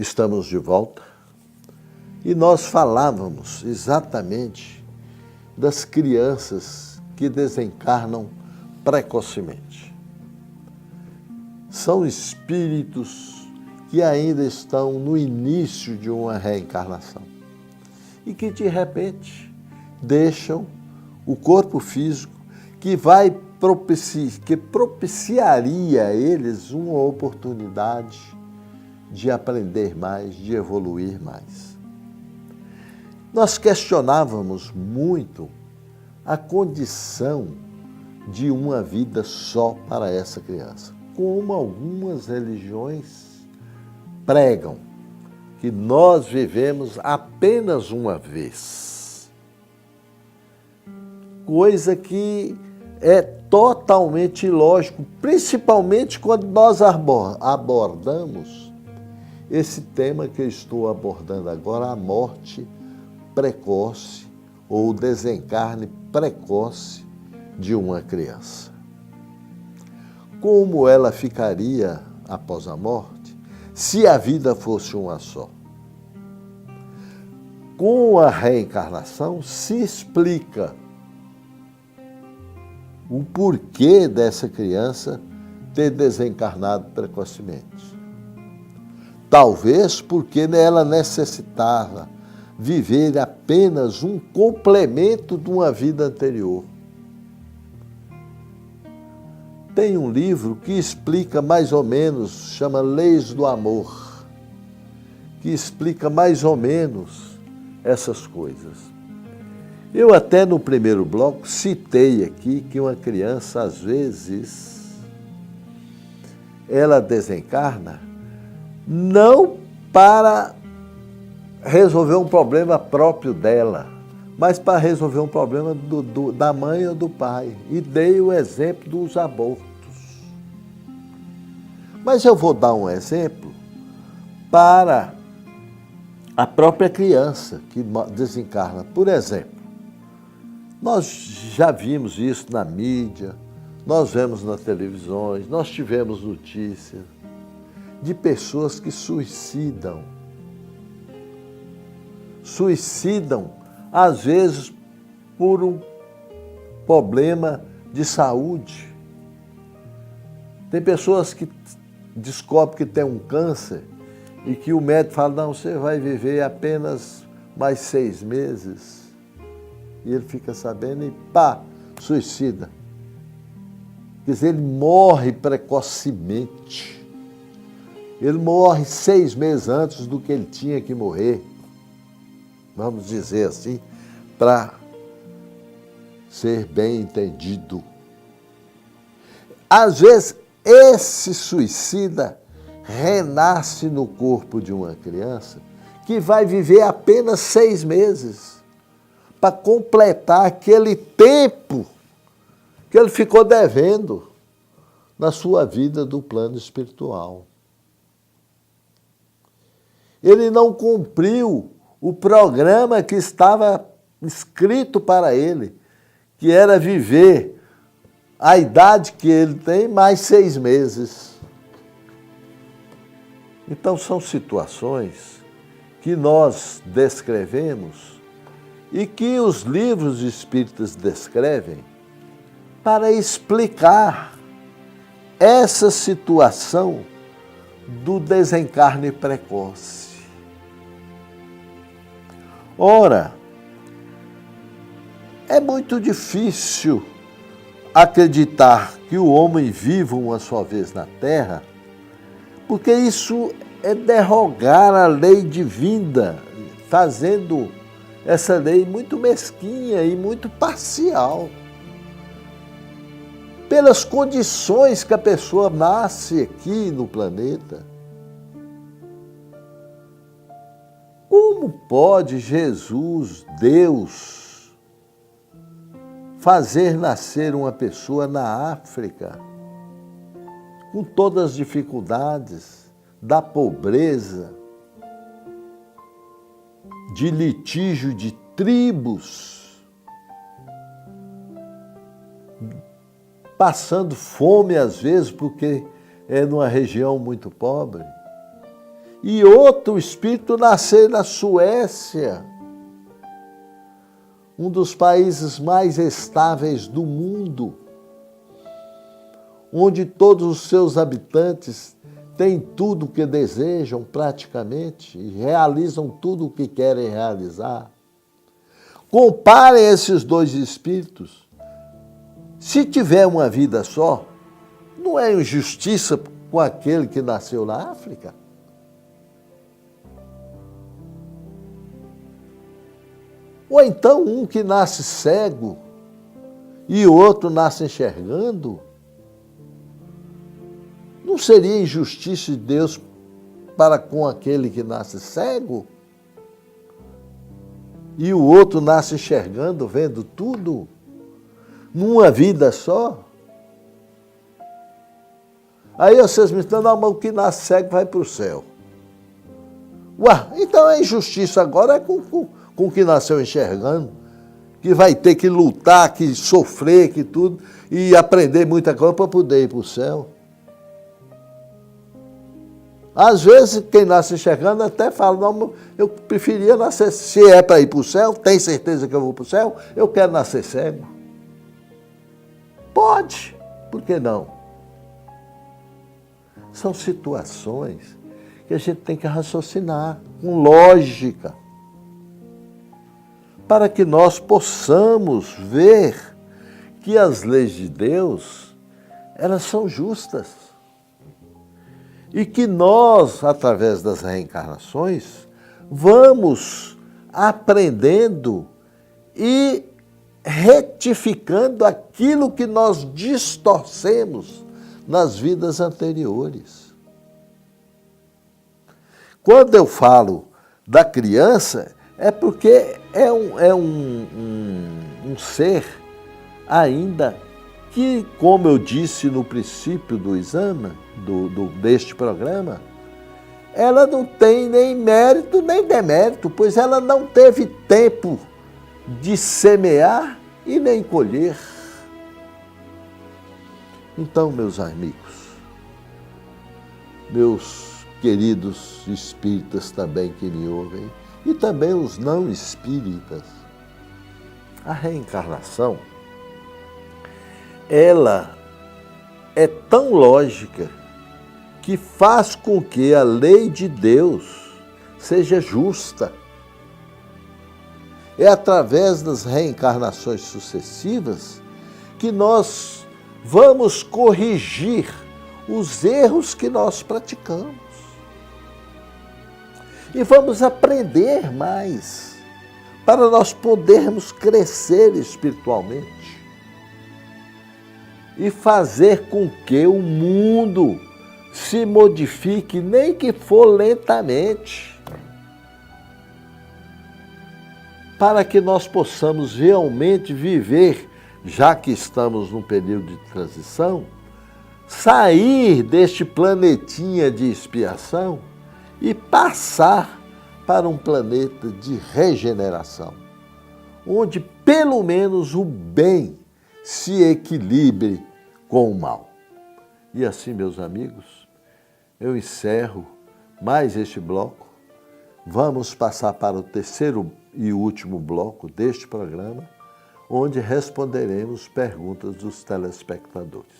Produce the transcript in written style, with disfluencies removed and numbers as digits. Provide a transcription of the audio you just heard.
Estamos de volta e nós falávamos exatamente das crianças que desencarnam precocemente. São espíritos que ainda estão no início de uma reencarnação e que, de repente, deixam o corpo físico que propiciaria a eles uma oportunidade de aprender mais, de evoluir mais. Nós questionávamos muito a condição de uma vida só para essa criança, como algumas religiões pregam que nós vivemos apenas uma vez. Coisa que é totalmente ilógico, principalmente quando nós abordamos esse tema que eu estou abordando agora, a morte precoce ou o desencarne precoce de uma criança. Como ela ficaria após a morte se a vida fosse uma só? Com a reencarnação se explica o porquê dessa criança ter desencarnado precocemente. Talvez porque ela necessitava viver apenas um complemento de uma vida anterior. Tem um livro que explica mais ou menos, chama Leis do Amor, que explica mais ou menos essas coisas. Eu até no primeiro bloco citei aqui que uma criança, às vezes, ela desencarna não para resolver um problema próprio dela, mas para resolver um problema da mãe ou do pai. E dei o exemplo dos abortos. Mas eu vou dar um exemplo para a própria criança que desencarna. Por exemplo, nós já vimos isso na mídia, nós vemos nas televisões, nós tivemos notícias de pessoas que suicidam. Suicidam, às vezes, por um problema de saúde. Tem pessoas que descobrem que tem um câncer e que o médico fala, não, você vai viver apenas mais 6 meses. E ele fica sabendo e pá, suicida. Quer dizer, ele morre precocemente. Ele morre 6 meses antes do que ele tinha que morrer. Vamos dizer assim, para ser bem entendido. Às vezes, esse suicida renasce no corpo de uma criança que vai viver apenas 6 meses para completar aquele tempo que ele ficou devendo na sua vida do plano espiritual. Ele não cumpriu o programa que estava escrito para ele, que era viver a idade que ele tem mais 6 meses. Então, são situações que nós descrevemos e que os livros espíritas descrevem para explicar essa situação do desencarne precoce. Ora, é muito difícil acreditar que o homem viva uma só vez na Terra, porque isso é derrogar a lei divina, fazendo essa lei muito mesquinha e muito parcial. Pelas condições que a pessoa nasce aqui no planeta. Como pode Jesus, Deus, fazer nascer uma pessoa na África, com todas as dificuldades da pobreza, de litígio de tribos, passando fome às vezes porque é numa região muito pobre, e outro espírito nascer na Suécia, um dos países mais estáveis do mundo, onde todos os seus habitantes têm tudo o que desejam praticamente e realizam tudo o que querem realizar. Comparem esses dois espíritos. Se tiver uma vida só, não é injustiça com aquele que nasceu na África? Ou então um que nasce cego e o outro nasce enxergando? Não seria injustiça de Deus para com aquele que nasce cego? E o outro nasce enxergando, vendo tudo? Numa vida só? Aí vocês me estão dando, mas o que nasce cego vai para o céu. Ué, então a injustiça agora é com o que nasceu enxergando, que vai ter que lutar, que sofrer, que tudo, e aprender muita coisa para poder ir para o céu. Às vezes, quem nasce enxergando até fala, não, eu preferia nascer, se é para ir para o céu, tem certeza que eu vou para o céu? Eu quero nascer cego. Pode, por que não? São situações que a gente tem que raciocinar com lógica, para que nós possamos ver que as leis de Deus, elas são justas. E que nós, através das reencarnações, vamos aprendendo e retificando aquilo que nós distorcemos nas vidas anteriores. Quando eu falo da criança, é porque é um ser ainda que, como eu disse no princípio do exame, deste programa, ela não tem nem mérito nem demérito, pois ela não teve tempo de semear e nem colher. Então, meus amigos, meus queridos espíritas também que me ouvem, e também os não espíritas, a reencarnação, ela é tão lógica que faz com que a lei de Deus seja justa. É através das reencarnações sucessivas que nós vamos corrigir os erros que nós praticamos. E vamos aprender mais para nós podermos crescer espiritualmente e fazer com que o mundo se modifique, nem que for lentamente, para que nós possamos realmente viver, já que estamos num período de transição, sair deste planetinha de expiação e passar para um planeta de regeneração, onde pelo menos o bem se equilibre com o mal. E assim, meus amigos, eu encerro mais este bloco. Vamos passar para o terceiro e último bloco deste programa, onde responderemos perguntas dos telespectadores.